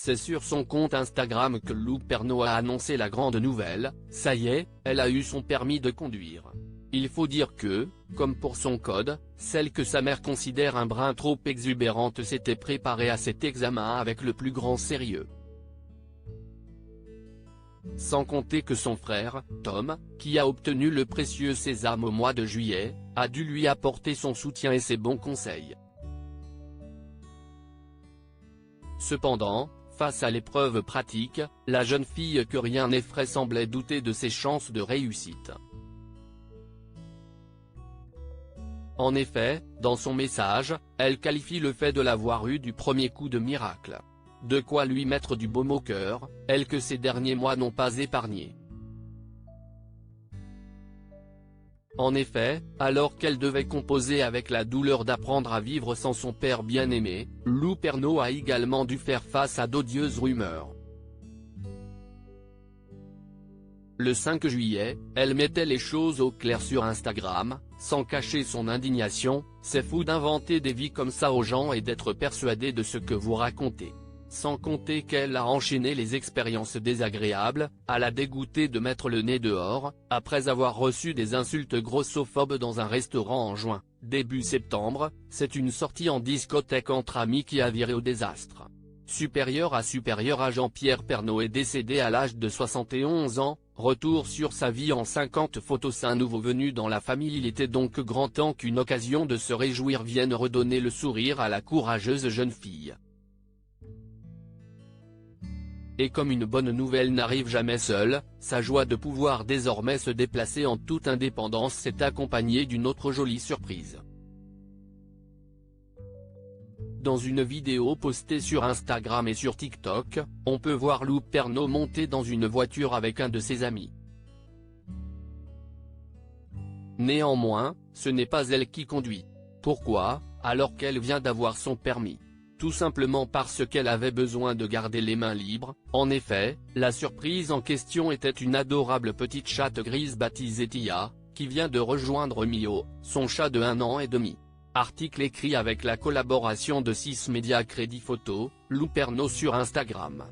C'est sur son compte Instagram que Lou Pernaut a annoncé la grande nouvelle, ça y est, elle a eu son permis de conduire. Il faut dire que, comme pour son code, celle que sa mère considère un brin trop exubérante s'était préparée à cet examen avec le plus grand sérieux. Sans compter que son frère, Tom, qui a obtenu le précieux sésame au mois de juillet, a dû lui apporter son soutien et ses bons conseils. Cependant, face à l'épreuve pratique, la jeune fille que rien n'effraie semblait douter de ses chances de réussite. En effet, dans son message, elle qualifie le fait de l'avoir eu du premier coup de miracle. De quoi lui mettre du baume au cœur, elle que ces derniers mois n'ont pas épargné. En effet, alors qu'elle devait composer avec la douleur d'apprendre à vivre sans son père bien-aimé, Lou Pernaut a également dû faire face à d'odieuses rumeurs. Le 5 juillet, elle mettait les choses au clair sur Instagram, sans cacher son indignation. « C'est fou d'inventer des vies comme ça aux gens et d'être persuadé de ce que vous racontez. » Sans compter qu'elle a enchaîné les expériences désagréables, à la dégoûter de mettre le nez dehors, après avoir reçu des insultes grossophobes dans un restaurant en juin. Début septembre, c'est une sortie en discothèque entre amis qui a viré au désastre. Supérieur à Jean-Pierre Pernaut est décédé à l'âge de 71 ans, retour sur sa vie en 50 photos. Un nouveau venu dans la famille. Il était donc grand temps qu'une occasion de se réjouir vienne redonner le sourire à la courageuse jeune fille. Et comme une bonne nouvelle n'arrive jamais seule, sa joie de pouvoir désormais se déplacer en toute indépendance s'est accompagnée d'une autre jolie surprise. Dans une vidéo postée sur Instagram et sur TikTok, on peut voir Lou Pernaut monter dans une voiture avec un de ses amis. Néanmoins, ce n'est pas elle qui conduit. Pourquoi, alors qu'elle vient d'avoir son permis? Tout simplement parce qu'elle avait besoin de garder les mains libres. En effet, la surprise en question était une adorable petite chatte grise baptisée Tia, qui vient de rejoindre Mio, son chat de 1 an et demi. Article écrit avec la collaboration de 6 médias Crédit Photo, Lou Pernaut sur Instagram.